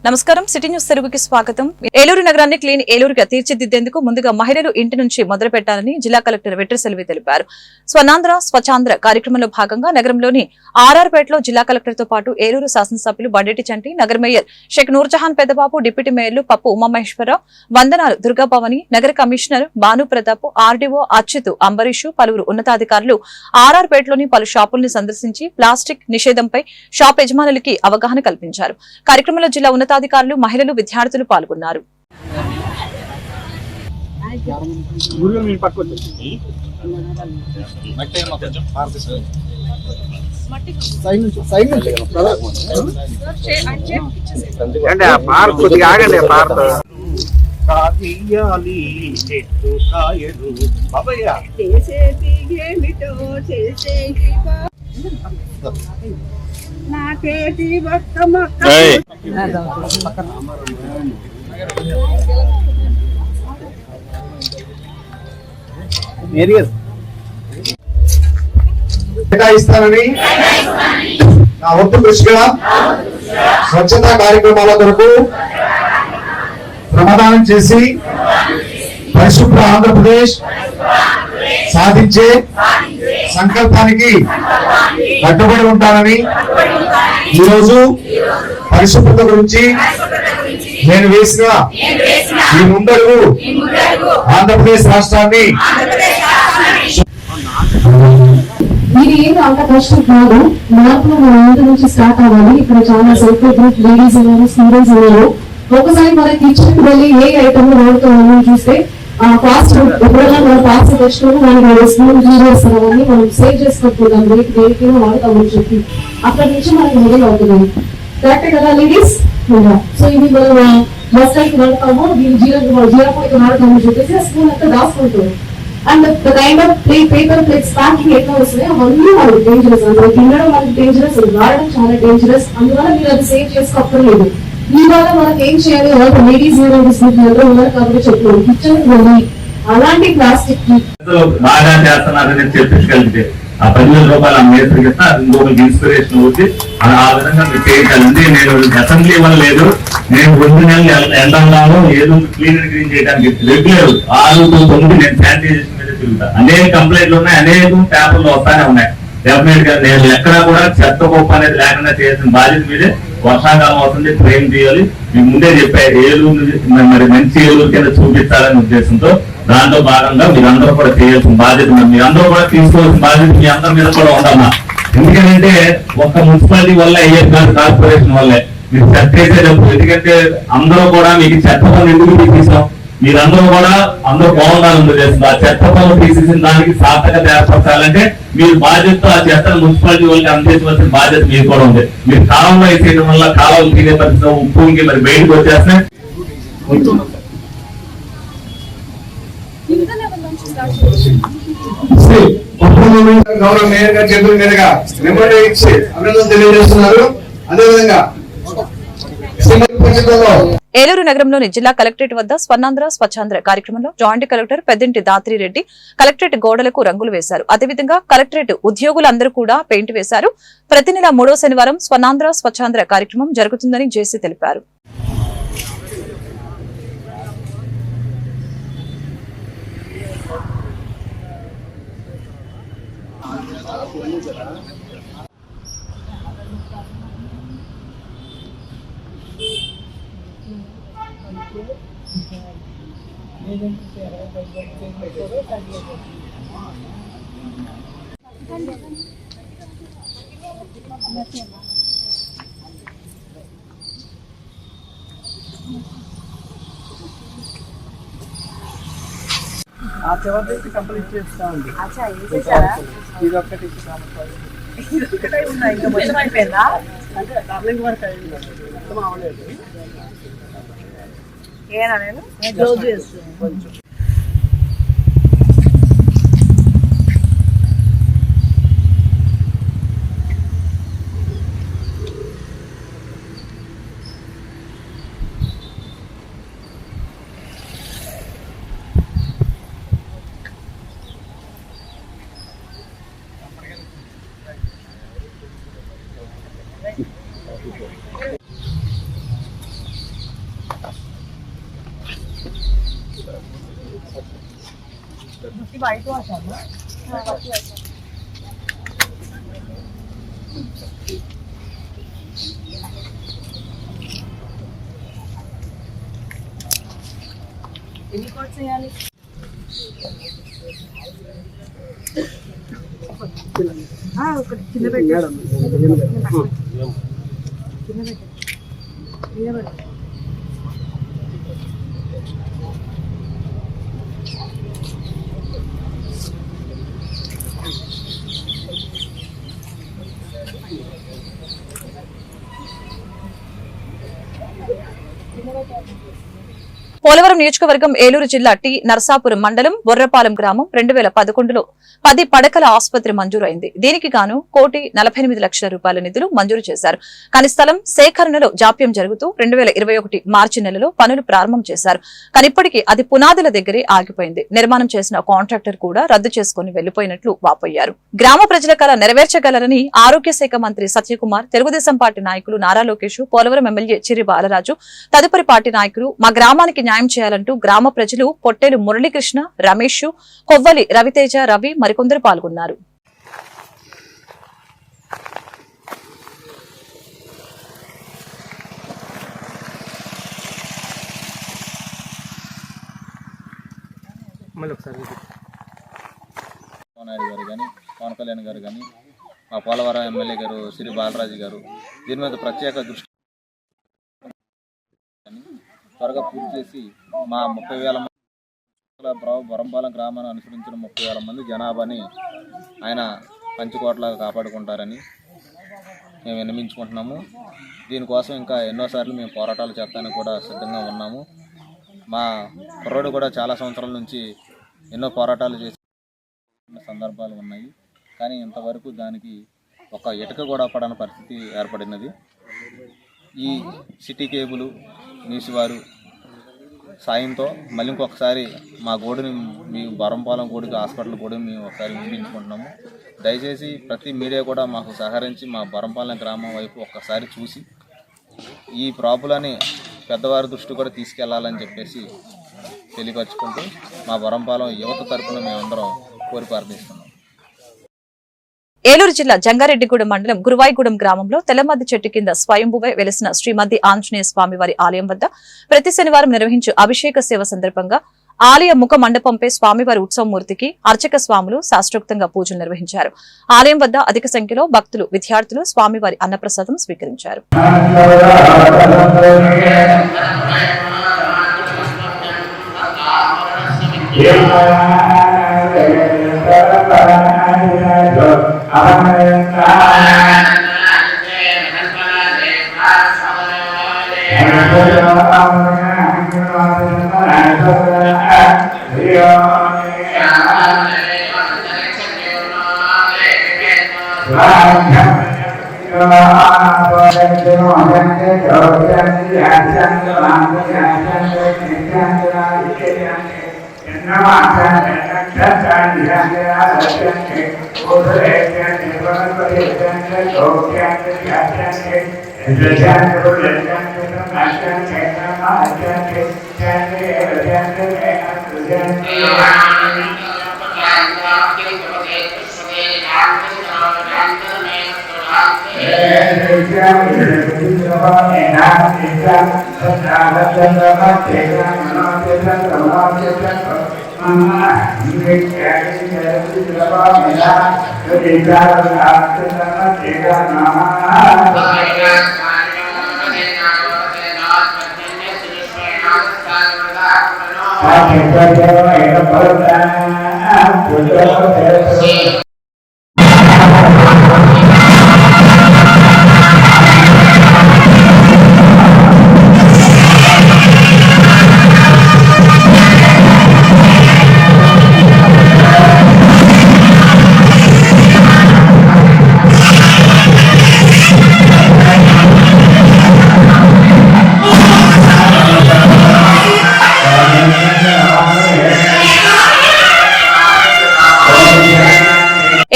నమస్కారం city news తెలుగుకి స్వాగతం. ఏలూరు నగరాన్ని క్లీన్ ఏలూరుగా తీర్చిదిద్దేందుకు ముందుగా మహిళలు ఇంటి నుంచి మొదలు పెట్టాలని జిల్లా కలెక్టర్ వెట్రిసెల్వి తెలిపారు. స్వనాంధ్ర స్వచ్ఛాంధ్ర కార్యక్రమంలో భాగంగా నగరంలోని ఆర్ఆర్పేటలో జిల్లా కలెక్టర్ తో పాటు ఏలూరు శాసనసభ్యులు బండెటి చంటి, నగర మేయర్ షేక్ నూర్జహాన్ పెద్దబాబు, డిప్యూటీ మేయర్లు పప్పు ఉమామహేశ్వరరావు, వందనాలు దుర్గాభవాని, నగర కమిషనర్ భాను ప్రతాప్, ఆర్డీఓ అచ్యుత్, అంబరీషు, పలువురు ఉన్నతాధికారులు ఆర్ఆర్పేటలోని పలు షాపుల్ని సందర్శించి ప్లాస్టిక్ నిషేధంపై షాప్ యజమానులకి అవగాహన కల్పించారు. కార్యక్రమంలో జిల్లా ఉన్నతాధికారులు, మహిళలు, విద్యార్థులు పాల్గొన్నారు. కాదియాలి చెట్టు కాయలు బాబయ్య చేసేది ఏమిటో చేసేది నాకేది వస్తమక్క కేటాయిస్తానని నా వంతు కృషిగా స్వచ్ఛతా కార్యక్రమాల కొరకు ప్రమాణం చేసి పరిశుభ్ర ఆంధ్రప్రదేశ్ సాధించే సంకల్పానికి కట్టుబడి ఉంటానని ఈరోజు పరిశుభ్రత గురించి నేను వేసిన ఈ ముందడుగు ఆంధ్రప్రదేశ్ రాష్ట్రాన్ని ఇది ఏం అంత కష్టం కాదు. మార్పులు మన ఇంటి నుంచి స్టార్ట్ అవ్వాలి. ఇక్కడ చాలా సెల్ఫ్ గ్రూప్ లేడీస్ ఉన్నారు, స్టూడెంట్స్ ఉన్నారు. ఒకసారి మన కిచెన్ వెళ్ళి ఏ ఐటమ్ వాడుతున్నామో చూస్తే ఫాస్ట్ ఎప్పుడైనా మనం ఫాస్ట్ తెచ్చుకొని మనకి స్పూన్ జీరోస్ అవన్నీ మనం సేవ్ చేసుకుంటున్నాం. దేనికి వాడతామని చెప్పి అక్కడి నుంచి మనకి మొదలు అవుతుంది. కరెక్టే కదా లేడీస్? సో ఇది మనం మస్ట్ అయితే వాడతాము, దీన్ని జీరో పొడికి వాడతామని చెప్పేసి ఆ స్పూన్ అంతా దాచుకుంటాం. And the kind of paper plates packing ఎట్లా వస్తున్నాయి అవన్నీ మనకి డేంజరస్. అందులో తినడం మనకి డేంజరస్, వాడడం చాలా డేంజరస్. అందువల్ల మీరు అది సేవ్ చేసుకోక్కర్లేదు. ఇవాళ మనకి ఏం చేయాలి, లేడీస్ ఉన్నారు కాబట్టి చెప్తున్నాను, కిచెన్ వెళ్ళి అలాంటి ప్లాస్టిక్ బాగా చేస్తున్నారని చెప్పించగలిగితే ఆ 10,000 రూపాయలు ఆ మేస్త్రికి ఇస్తా, ఇంకొకరికి ఇన్స్పిరేషన్ వచ్చి ఆ విధంగా మీరు చేయగలిగింది. నేను అసెంబ్లీ ఇవ్వలేదు, నేను 2 నెలలు ఎండాలో ఏదో క్లీన్ చేయడానికి రెగ్యులర్ 6 to 9 నేను శానిటైజేషన్ మీద తిరుగుతా. అనేక కంప్లైంట్లు ఉన్నాయి, అనేక పేపర్లు వస్తానే ఉన్నాయి. డెఫినెట్ గా నేను ఎక్కడా కూడా చెత్త కుప్ప అనేది లేకుండా చేయాల్సిన బాధ్యత మీదే. వర్షాకాలం అవుతుంది, ట్రైన్ తీయాలి. మీకు ముందే చెప్పారు ఏలూరు మరి మంచి ఏలూరు కింద చూపించాలనే ఉద్దేశంతో దాంట్లో భాగంగా మీరందరూ కూడా చేయాల్సిన బాధ్యత, మీరందరూ కూడా తీసుకోవాల్సిన బాధ్యత మీ అందరి మీద కూడా ఉండాలన్నా. ఎందుకంటే ఒక్క మున్సిపాలిటీ వల్ల అయ్యేది కాదు, కార్పొరేషన్ వల్లే మీరు చెత్త వేసేటప్పుడు. ఎందుకంటే అందరూ కూడా మీకు చెత్త పనులు ఎందుకు తీసాం, మీరందరూ కూడా అందరూ బాగుండాలని ఉద్దేశం. ఆ చెత్త పనులు తీసేసిన దానికి సార్థకత ఏర్పరచాలంటే మీరు బాధ్యతతో ఆ చెత్తను మున్సిపాలిటీ వాళ్ళకి అందజేయవలసిన బాధ్యత మీకు కూడా ఉంది. మీరు కాలంలో వేసేయడం వల్ల కాలువలు తినే పరిస్థితి, ఉప్పుకి మరి బయటకు వచ్చేస్తున్నాయి. గౌరవ మేయర్ గారి చేతుల మీదుగా మెమోరీ ఇచ్చి అభినందనలు తెలియజేస్తున్నారు. అదేవిధంగా ఏలూరు నగరంలోని జిల్లా కలెక్టరేట్ వద్ద స్వర్ణాంధ్ర స్వచ్ఛాంధ్ర కార్యక్రమంలో జాయింట్ కలెక్టర్ పెద్దింటి దాత్రిరెడ్డి కలెక్టరేట్ గోడలకు రంగులు వేశారు. అదేవిధంగా కలెక్టరేట్ ఉద్యోగులందరూ కూడా పెయింట్ వేశారు. ప్రతి నెల 3వ శనివారం స్వర్ణాంధ్ర స్వచ్ఛాంధ్ర కార్యక్రమం జరుగుతుందని జేసీ తెలిపారు. ఆ చివరి కంప్లీట్ చేస్తా ఉంది. ఇది ఒక్కటి ఉన్నాయి, ఇంకా మొత్తం అయిపోయిందా? అంటే డార్లింగ్ వర్క్ అయింది, మొత్తం అవ్వలేదు. ఏనా నేను క్లోజ్ చేస్తాను కొంచెం. ఎన్ని కోట్స్ వేయాలి? ఒకటి కింద పెట్టాడు. పోలవరం నియోజకవర్గం ఏలూరు జిల్లా టి నరసాపురం మండలం బొర్రపాలెం గ్రామం 2011లో 10 పడకల ఆసుపత్రి మంజూరైంది. దీనికి గాను 1,48,00,000 రూపాయల నిధులు మంజూరు చేశారు. కానీ స్థలం సేకరణలో జాప్యం జరుగుతూ 2021 మార్చి నెలలో పనులు ప్రారంభం చేశారు. కానీ ఇప్పటికీ అది పునాదుల దగ్గరే ఆగిపోయింది. నిర్మాణం చేసిన కాంట్రాక్టర్ కూడా రద్దు చేసుకుని వెళ్లిపోయినట్లు వాపోయారు. గ్రామ ప్రజల కల నెరవేర్చగలరని ఆరోగ్య శాఖ మంత్రి సత్యకుమార్, తెలుగుదేశం పార్టీ నాయకులు నారా లోకేష్, పోలవరం ఎమ్మెల్యే చిరి బాలరాజు, తదుపరి పార్టీ నాయకులు మా గ్రామానికి న్యాయం చేయాలంటూ గ్రామ ప్రజలు పొట్టేలు మురళీకృష్ణ, రమేష్, కొవ్వలి రవితేజ, రవి మరికొందరు పాల్గొన్నారు. నాయుడు గారు కానీ, పవన్ కళ్యాణ్ గారు కానీ, మా పోలవరం ఎమ్మెల్యే గారు శ్రీ బాలరాజు గారు దీని మీద ప్రత్యేక దృష్టి త్వరగా పూర్తి చేసి మా 30,000 బొరంపాలెం గ్రామాన్ని అనుసరించిన 30,000 మంది జనాభాని ఆయన పంచుకోట్లాగా కాపాడుకుంటారని మేము విన్నవించుకుంటున్నాము. దీనికోసం ఇంకా ఎన్నోసార్లు మేము పోరాటాలు చేస్తానికి కూడా సిద్ధంగా ఉన్నాము. మా కుర్రోడు కూడా చాలా సంవత్సరాల నుంచి ఎన్నో పోరాటాలు చేసే సందర్భాలు ఉన్నాయి. కానీ ఇంతవరకు దానికి ఒక ఇటుక కూడా పడని పరిస్థితి ఏర్పడినది. ఈ సిటీ కేబుల్ న్యూస్ వారు సాయంతో మళ్ళీ ఇంకొకసారి మా గోడుని మీ బొరంపాలెం గోడికి హాస్పిటల్ కూడా మేము ఒకసారి వినిపించుకుంటున్నాము. దయచేసి ప్రతి మీడియా కూడా మాకు సహకరించి మా బొరంపాలెం గ్రామం వైపు ఒక్కసారి చూసి ఈ ప్రాబ్లని పెద్దవారి దృష్టి కూడా తీసుకెళ్లాలని చెప్పేసి తెలియపరుచుకుంటూ మా బొరంపాలెం యువత తరపున మేమందరం కోరి ప్రార్థిస్తున్నాం. ఏలూరు జిల్లా జంగారెడ్డిగూడెం మండలం గురువాయిగూడెం గ్రామంలో తెల్లమద్ది చెట్టు కింద స్వయంభువై వెలిసిన శ్రీమద్ది ఆంజనేయ స్వామి వారి ఆలయం వద్ద ప్రతి శనివారం నిర్వహించే అభిషేక సేవ సందర్భంగా ఆలయ ముఖ మండపంపై స్వామివారి ఉత్సవమూర్తికి అర్చక స్వాములు శాస్త్రోక్తంగా పూజలు నిర్వహించారు. ఆలయం వద్ద అధిక సంఖ్యలో భక్తులు, విద్యార్థులు స్వామివారి అన్నప్రసాదం స్వీకరించారు.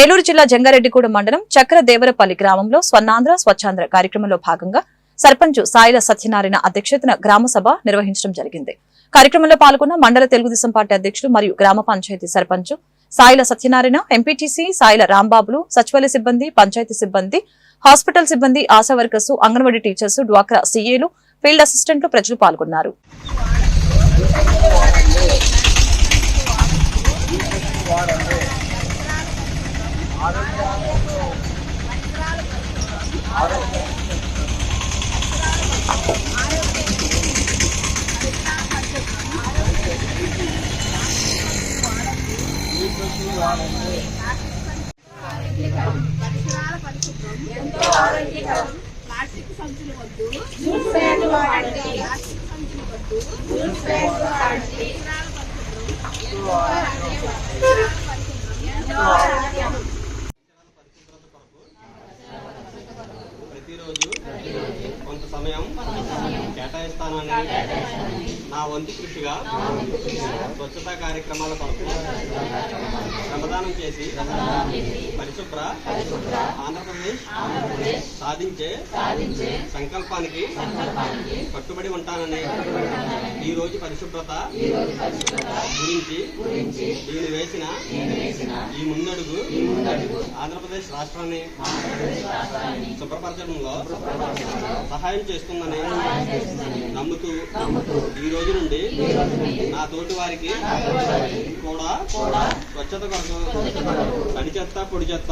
ఏలూరు జిల్లా జంగారెడ్డిగూడెం మండలం చక్రదేవరపల్లి గ్రామంలో స్వర్ణాంధ్ర స్వచ్ఛాంధ్ర కార్యక్రమంలో భాగంగా సర్పంచ్ సాయిల సత్యనారాయణ అధ్యక్షతన గ్రామ సభ నిర్వహించడం జరిగింది. కార్యక్రమంలో పాల్గొన్న మండల తెలుగుదేశం పార్టీ అధ్యక్షులు మరియు గ్రామ పంచాయతీ సర్పంచ్ సాయిల సత్యనారాయణ, ఎంపీటీసీ సాయిల రాంబాబులు, సచివాలయ సిబ్బంది, పంచాయతీ సిబ్బంది, హాస్పిటల్ సిబ్బంది, ఆశా వర్కర్స్, అంగన్వాడీ టీచర్స్, డ్వాక్రా సీఏలు, ఫీల్డ్ అసిస్టెంట్లు ప్రజలు పాల్గొన్నారు. ప్లాస్టిక్ సంచులు వద్దు, జ్యూస్ బ్యాగ్ వాడండి. ప్లాస్టిక్ సంచులు వద్దు, జ్యూస్ బ్యాగ్ వాడండి. ప్రతిరోజు కొంత సమయం కేటాయిస్తానని నా వంతు కృషిగా స్వచ్ఛతా కార్యక్రమాల కొరకు శ్రమదానం చేసి పరిశుభ్ర ఆంధ్రప్రదేశ్ సాధించే సంకల్పానికి కట్టుబడి ఉంటానని ఈ రోజు పరిశుభ్రత గురించి నేను వేసిన ఈ ముందడుగు ఆంధ్రప్రదేశ్ రాష్ట్రాన్ని శుభ్రపరచడంలో సహాయం చేస్తుందని నమ్ముతూ ఈ రోజు నుండి నా తోటి వారికి కూడా స్వచ్ఛత కొరకు తడి చెత్త పొడి చెత్త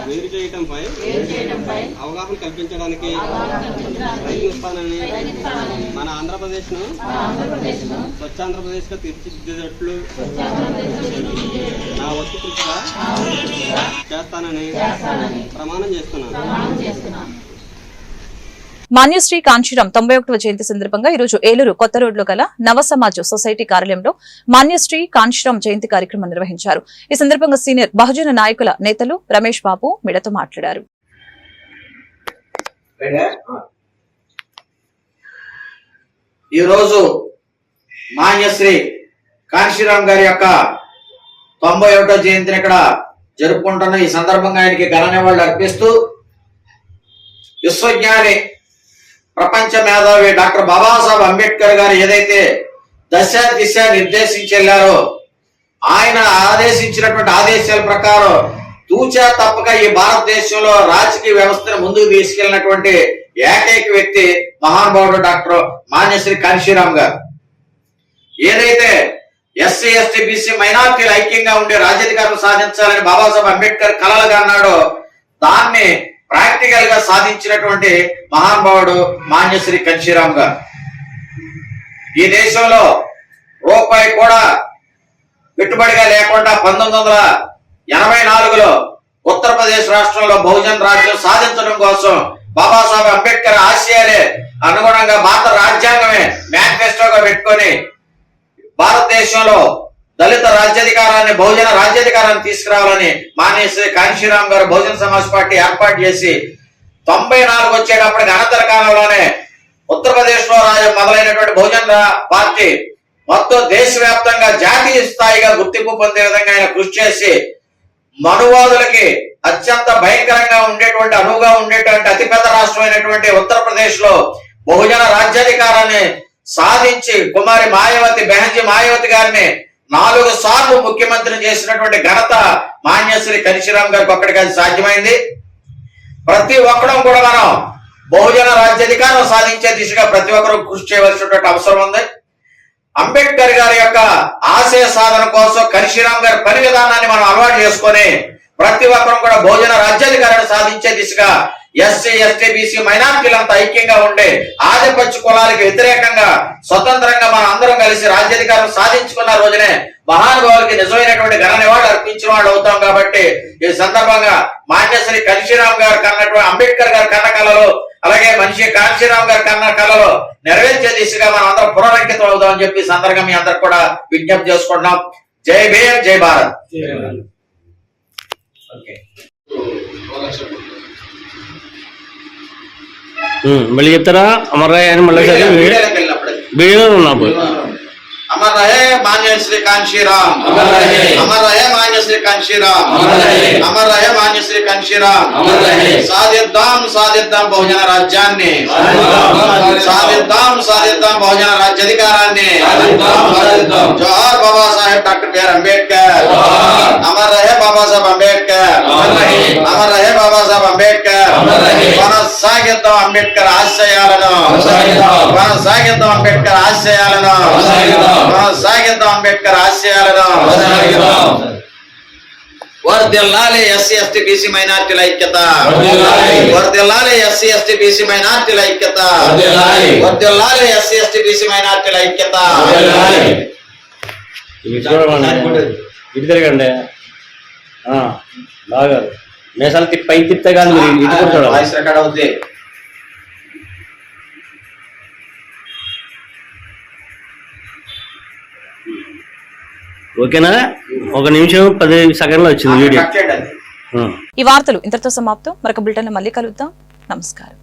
వేరు చేయడంపై అవగాహన కల్పించడానికి ప్రయత్నిస్తానని మన ఆంధ్రప్రదేశ్ ను స్వచ్ఛాంధ్రప్రదేశ్ గా తీర్చిదిద్దేటట్లు నా వంతు కృషిగా చేస్తానని ప్రమాణం చేస్తున్నాను. మాన్యశ్రీ కాంచీరాం 91వ జయంతి సందర్భంగా ఈరోజు ఏలూరు కొత్త రోడ్లో గల నవ సమాజ్ సొసైటీ కార్యాలయంలో మాన్యశ్రీ కాంచీరాం జయంతి కార్యక్రమం నిర్వహించారు. ఈ సందర్భంగా సీనియర్ బహుజన నాయకుల నేతలు రమేష్ బాబు మీడియాతో మాట్లాడారు. ఈరోజు మాన్యశ్రీ కాంచీరాం గారి యొక్క 91వ జయంతిని ఇక్కడ జరుపుకుంటున్న ఈ సందర్భంగా ఆయనకి ఘన నివాళులు అర్పిస్తూ విశ్వజ్ఞాని ప్రపంచ మేధావి డాక్టర్ బాబాసాహెబ్ అంబేద్కర్ గారు ఏదైతే దశ దిశ నిర్దేశించి వెళ్ళారో ఆయన ఆదేశించినటువంటి ఆదేశాల ప్రకారం తూచా తప్పక ఈ భారతదేశంలో రాజకీయ వ్యవస్థను ముందుకు తీసుకెళ్లినటువంటి ఏకైక వ్యక్తి మహానుభావుడు డాక్టర్ మాన్యశ్రీ కాంచీరాం గారు. ఏదైతే ఎస్సీ ఎస్టీ బీసీ మైనార్టీలు ఐక్యంగా ఉండే రాజ్యాధికారం సాధించాలని బాబాసాహెబ్ అంబేద్కర్ కలలుగా అన్నాడో దాన్ని ప్రాక్టికల్ గా సాధించినటువంటి మహానుభావుడు మాన్యశ్రీ కాంచీరాం గారు. ఈ దేశంలో రూపాయి కూడా పెట్టుబడిగా లేకుండా 1984లో ఉత్తరప్రదేశ్ రాష్ట్రంలో బహుజన్ రాజ్యం సాధించడం కోసం బాబాసాహెబ్ అంబేద్కర్ ఆశయాలే అనుగుణంగా భారత రాజ్యాంగమే మేనిఫెస్టోగా పెట్టుకొని భారతదేశంలో దళిత రాజ్యాధికారాన్ని బహుజన రాజ్యాధికారాన్ని తీసుకురావాలని మాన్యశ్రీ కాంచీరాం గారు బహుజన సమాజ్ పార్టీ ఏర్పాటు చేసి 94 వచ్చేటప్పటికి అనంతర కాలంలోనే ఉత్తరప్రదేశ్ లో మొదలైనటువంటి బహుజన పార్టీ మొత్తం దేశవ్యాప్తంగా జాతీయ స్థాయిగా గుర్తింపు పొందే విధంగా ఆయన కృషి చేసి మనువాదులకి అత్యంత భయంకరంగా ఉండేటువంటి అనువుగా ఉండేటువంటి అతిపెద్ద రాష్ట్రమైనటువంటి ఉత్తరప్రదేశ్ లో బహుజన రాజ్యాధికారాన్ని సాధించి కుమారి మాయావతి బెహంజీ మాయావతి గారిని 4 సార్లు ముఖ్యమంత్రి చేసినటువంటి ఘనత మాన్యశ్రీ కాంచీరాం గారికి ఒక్కడికి అది సాధ్యమైంది. ప్రతి ఒక్కడం కూడా మనం బహుజన రాజ్యాధికారం సాధించే దిశగా ప్రతి ఒక్కరూ కృషి చేయవలసినటువంటి అవసరం ఉంది. అంబేద్కర్ గారి యొక్క ఆశయ సాధన కోసం కాంచీరాం గారి పని విధానాన్ని మనం అలవాటు చేసుకొని ప్రతి ఒక్కరం కూడా బహుజన రాజ్యాధికారాన్ని సాధించే దిశగా ఎస్సీ ఎస్టీ బీసీ మైనార్టీలంతా ఐక్యంగా ఉండే ఆధిపత్య కులాలకు వ్యతిరేకంగా స్వతంత్రంగా మనం అందరం కలిసి రాజ్యాధికారం సాధించుకున్న రోజునే మహానుభావులకి నిజమైనటువంటి ఘన నివాళులు అర్పించిన వాళ్ళు అవుతాం. కాబట్టి ఈ సందర్భంగా మాన్యశ్రీ కాంచీరాం గారు కన్నటువంటి అంబేద్కర్ గారి కన్న కళలు అలాగే మనిషి కాంచీరాం గారి కన్న కళలు నెరవేర్చే దిశగా మనం అందరం పునరంకితం అవుతామని చెప్పి సందర్భంగా మీ అందరు కూడా విజ్ఞప్తి చేసుకుంటున్నాం. జై భీమ్, జై భారత్. మళ్ళీ చెప్తారా అమర్రాయ్ అని మళ్ళీ వీడియోలో ఉన్నప్పుడు अमर रहे मान्य श्री कांशीराम, अमर रहे। अमर रहे मान्य श्री कांशीराम, अमर रहे। अमर रहे मान्य श्री कांशीराम, अमर रहे। సాధిద్దాం బహుజన రాజ్యాన్ని, సాధిద్దాం బహుజన రాజ్యాధికారాన్ని. జోహార్ బాబా సాహెబ్ డాక్టర్ బిఆర్ అంబేద్కర్, అమర్ రహే బాబా సాహెబ్ అంబేద్కర్, అమర్ రహే బాబా సాహెబ్ అంబేద్కర్. కొనసాగిద్దాం అంబేద్కర్ ఆశయాలను, కొనసాగిద్దాం అంబేద్కర్ ఆశయాలను, కొనసాగిద్దాం అంబేద్కర్ ఆశయాలను. వర్ధిల్లాలి ఎస్సీ ఎస్టీ బీసీ మైనార్టీల ఐక్యత, వర్ధిల్లాలి ఎస్సీ ఎస్టీ బీసీ మైనార్టీల ఐక్యత, వర్ధిల్లాలి ఎస్సీ ఎస్టీ బీసీ మైనార్టీల ఐక్యత. ఇటు తిరగండి బాగా నేసాలు పైకి తిప్తే కానీ మీరు ఇటు కూడా చూడాలి. వాయిస్ రికార్డ్ అవుద్ది. ఓకేనా? 1 నిమిషం 10 సెకండ్లు వచ్చింది వీడియో. కట్ చేయండి అది. ఈ వార్తలు ఇంతటితో సమాప్తం. మరొక బులెటిన్ లో మళ్ళీ కలుద్దాం. నమస్కారం.